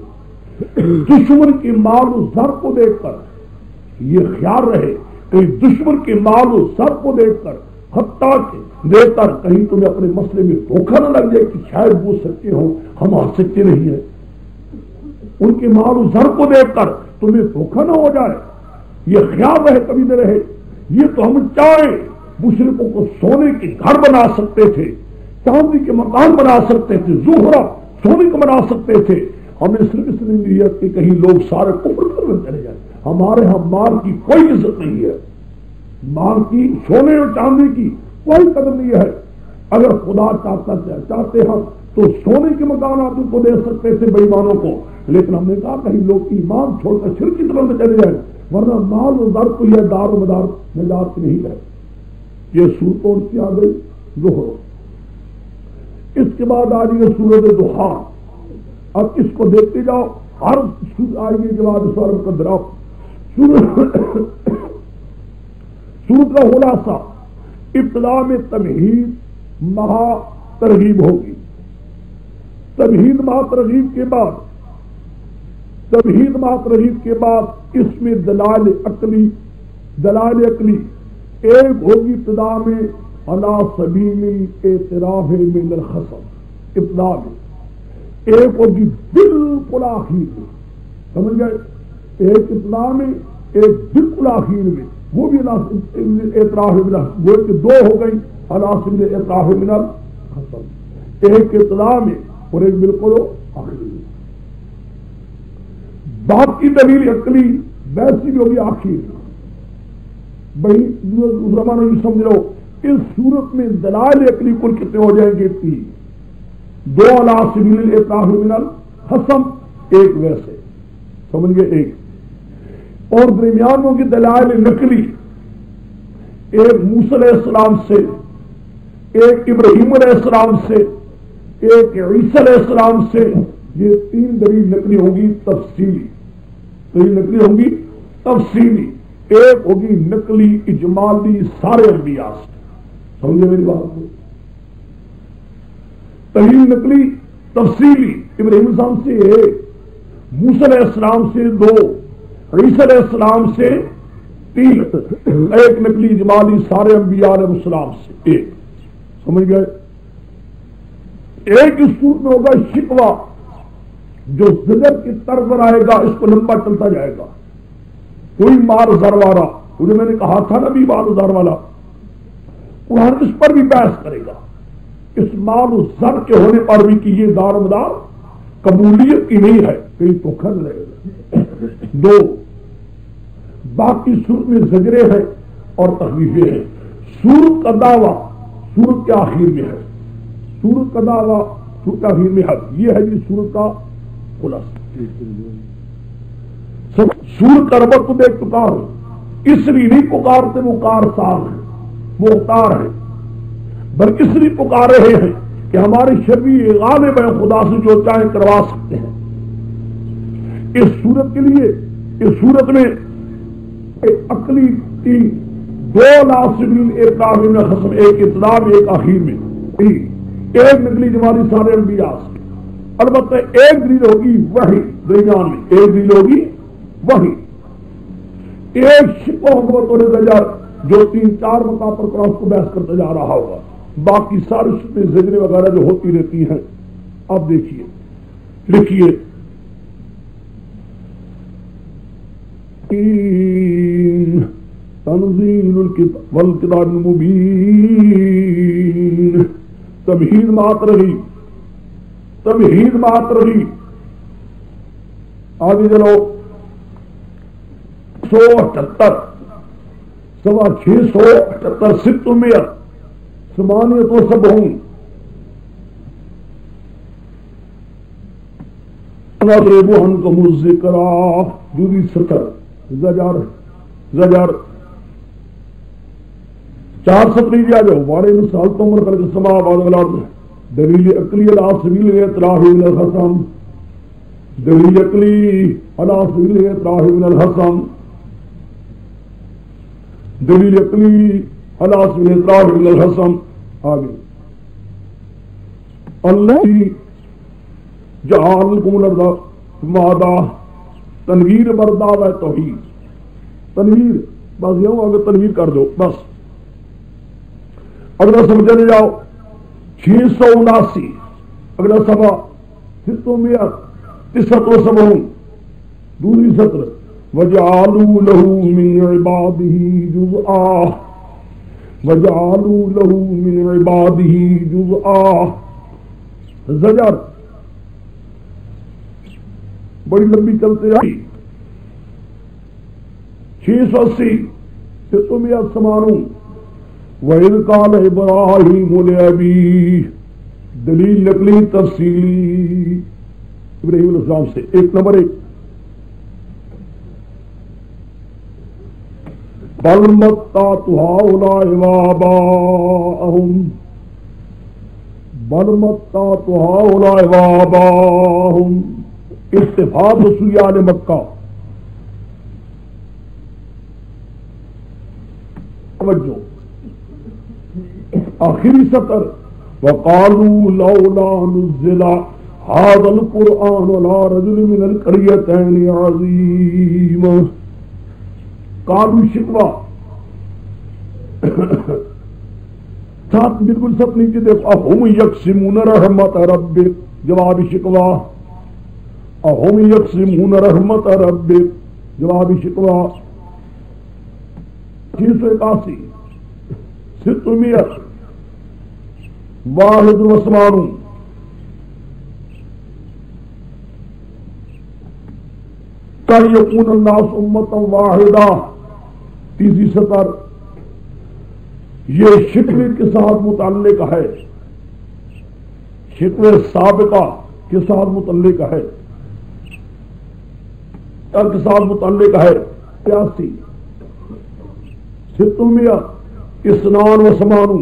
دشمن کے مال و زر کو دیکھ کر، یہ خیال رہے کہ دشمن کے مال و زر کو دیکھ کر حتیٰ کہ دے کر کہیں تمہیں اپنے مسئلے میں دھوکہ نہ لگ جائے کہ شاید وہ سچے ہوں، ہم آ سکتے نہیں ہیں. ان کے مال و زر کو دیکھ کر تمہیں دھوکہ نہ ہو جائے، یہ خیال رہے کبھی نہ رہے. یہ تو ہم چاہیں مشرکوں کو سونے کے گھر بنا سکتے تھے، چاندی کے مکان بنا سکتے تھے، زہرہ سونے کو بنا سکتے تھے. ہمیں صرف اس لیے نیت کہ کہیں لوگ سارے کفر کرنے چلے جائیں. ہمارے ہاں مال کی کوئی عزت نہیں ہے، مال کی سونے اور چاندی کی کوئی قدر نہیں ہے. اگر خدا چاہتے ہم تو سونے کے مکان آپ کو دے سکتے تھے بے ایمانوں کو، لیکن ہم نے کہا کہیں لوگ ایمان چھوڑ کر شرک کی طرف چلے جائیں، ورنہ مال و زر کو یہ دار و مدار نجات نہیں ہے. یہ سورتوں کی آ گئی ظہر. اس کے بعد آ گئی سورت دخان. اب اس کو دیکھتے جاؤ، ہر آئیے کے بعد سورت کا درخت. سورت کا خلاصہ ابتدا میں تمہید مہا ترغیب ہوگی، تمہید مہا ترغیب کے بعد اس میں دلائل عقلی ایک ہوگی ابتدا میں علی سبیل الاعتراف من الخصم، ابتدا میں ایک ہوگی بالکل آخر میں، سمجھ گئے؟ ایک ابتدا میں ایک بالکل آخر میں، وہ بھی اعتراف من الخصم، وہ کہ دو ہو گئی علی سبیل الاعتراف من الخصم، ایک ابتدا میں اور ایک بالکل آخر میں. باپ کی دلیل عقلی ویسی بھی ہوگی آخر میں. بھائی زمانہ یہ سمجھ لو اس صورت میں دلائل عقلی کل کتنے ہو جائیں گے؟ 3، 2 علی سبیل الاعتراف من الخصم، ایک ویسے سمجھ گئے ایک، اور درمیانوں کی دلائل نقلی، ایک موسیٰ علیہ السلام سے، ایک ابراہیم علیہ السلام سے، ایک عیسیٰ علیہ السلام سے. یہ 3 دلیل نقلی ہوگی تفصیلی، دلیل نقلی ہوگی تفصیلی، ایک ہوگی نقلی اجمالی سارے انبیاء سے. سمجھے میری بات کو؟ دلیل نقلی تفصیلی ابراہیم السلام سے 1، موسیٰ علیہ السلام سے 2، عیسیٰ علیہ السلام سے 3، ایک نقلی اجمالی سارے انبیاء علیہ السلام سے 1. سمجھ گئے؟ ایک اس صورت میں ہوگا شکوہ، جو زجر کی طرف پر آئے گا، اس کو لمبا چلتا جائے گا. کوئی مار زر والا، مجھے میں نے کہا تھا نا بھی مال و زر والا، قرآن اس پر بھی بحث کرے گا، اس مال و زر کے ہونے پر بھی کہ یہ دار و مدار قبولیت کی نہیں ہے، کہیں تو کھل رہے گا. 2، باقی صورت میں زجرے ہیں اور تخویفیں ہیں. سورت کا دعویٰ سورت کے آخر میں ہے، سورت کا دعویٰ سورت کے آخر میں ہے. یہ ہے جی سورت کا خلاصہ. سورت کا ربط کو دیکھ پکار اس لیے نہیں پکارتے وہ کار صاحب ہیں، وہ اختار ہیں، بلکہ اس لیے پکار رہے ہیں کہ ہمارے شرعی غالب ہے، خدا سے جو چاہیں کروا سکتے ہیں. اس صورت کے لیے اس صورت میں عقلی 3، 2 لاسبیل اعتراف من الخصم، ایک ابتدا میں ایک آخر میں، ایک نقلی جمالی سارے انبیاء سے. البتہ ایک دلیل ہوگی وحی، درمیان میں ایک دلیل ہوگی وحی، ایک شکوہ حکمت اور زجر جو 3-4 مقام پر قرآن کو بحث کرتا جا رہا ہوگا. باقی سارے میں زجریں وغیرہ جو ہوتی رہتی ہیں. اب دیکھیے، لکھیے تنزیل والکتاب المبین، تمہید ماترہی. آگے چلو 178 سوا 678 ست میں ثمانیت و سبعون نضرب عنكم الذكرى جودی ستر زجر 4 سطری دیا جو وارے مثال تو عمر خلق السماوات والارض دلیل عقلی علی سبیل الاطراح من الخصم دلیل عقلی علی سبیل الاطراح من الخصم دلیل عقلی علی سبیل الاطراح من الخصم آگے اللہ جعل لكم الارض مہدا تنویر برداد ہے توحید تنویر بس یوں اگر تنویر کر دو بس اگلا سمجھنے جاؤ 679 اگلا صفحہ 679 دوسری سطر وجعلوا له من عباده جزءا وجعلوا له من عباده جزءا زجر بڑی لمبی چلتے آئی 680 689 وَإِذْ قَالَ إِبْرَاهِيمُ لِأَبِيهِ دلیل نقلی تفصیلی ابراہیم علیہ السلام سے 1 نمبر 1 بَلْ مَتَّعْتُ هَؤُلَاءِ وَآبَاءَهُمْ بَلْ مَتَّعْتُ هَؤُلَاءِ وَآبَاءَهُمْ استفاد سیان مکہ توجہ آخری سطر وقالوا لولا نزل هذا القرآن على رجل من القريتين عظيم قالوا شکوہ ساتھ بالکل سب نیچے دیکھو اہم یقسمون رحمت ربک جواب شکوہ اہم یقسمون رحمت ربک جواب شکوہ 681 600 واحد وسمان کہ یکون الناس امتا واحدہ تیسری سطر یہ شکوے کے ساتھ متعلق ہے شکوے سابقہ کے ساتھ متعلق ہے کے ساتھ متعلق ہے 83 600 اسنان و سمانو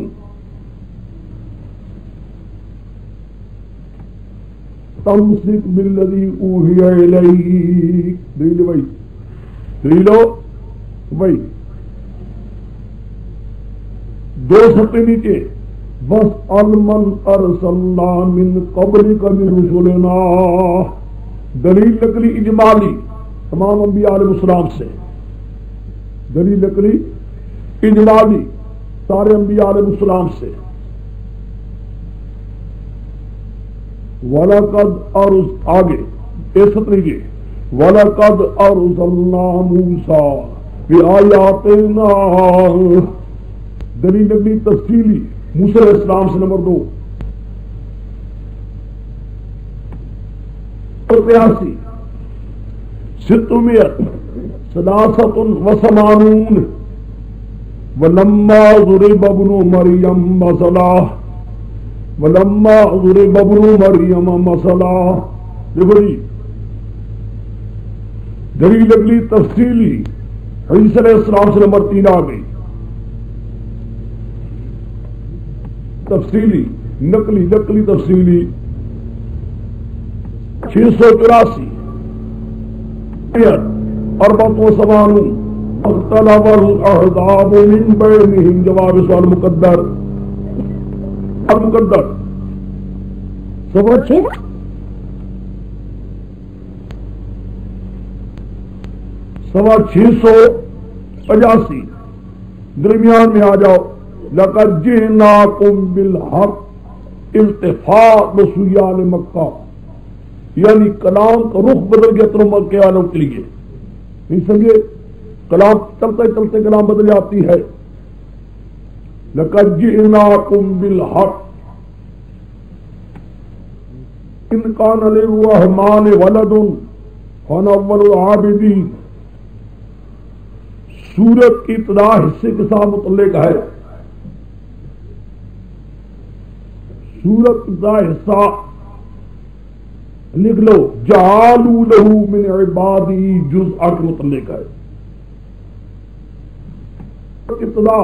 تمسک بالذی اوحی الیک دلیل بھائی دلیلو بھائی 2 سطح نیچے بس المن ارسلنا من قبلک من رسولنا دلیل نقلی اجمالی تمام انبیاء علیہ السلام سے دلیل نقلی اجمالی سارے انبیاء علیہ السلام سے وَلَقَدْ آگے 63 وَلَقَدْ أَرْسَلْنَا مُوسَىٰ بِآيَاتِنَا دلیل نقلی تفصیلی موسیٰ علیہ السلام سے نمبر 2 83 600 83 وَلَمَّا ضُرِبَ ابْنُ مَرْيَمَ مَثَلًا وَلَمَّا ضُرِبَ ابْنُ مَرْيَمَ مَثَلًا دیکھو جی دلیل نقلی تفصیلی عیسیٰ علیہ السلام سے نمبر 3 آ گئی تفصیلی نقلی تفصیلی 684 اربعۃ و ثمانون اختلف الاحزاب من بینہم جواب سوال مقدر المقدر صفحہ 685 درمیان میں آ جاؤ لقد جئناکم بالحق التفات بسیان مکہ یعنی کلام کا رخ بدل گیا تم مکے والوں کے لیے نہیں سمجھے کلام چلتے چلتے کلام بدل جاتی ہے لقد جئناکم بالحق ان کان للرحمن ولد فانا اول العابدین سورت کی ابتدا حصے کے ساتھ متعلق ہے سورت ابتدا حصہ لکھ لو جعلوا لہو من عبادی جزء کے متعلق ہے ابتدا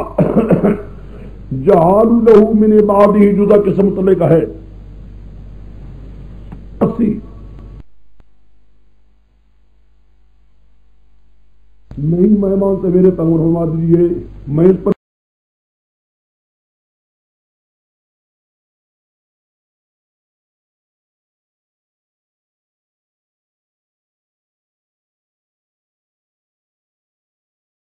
جعلوا لہو من عبادی جزء کس متعلق ہے نہیں میں مانتا میرے پیغمبر فرما دیجیے میں اس پر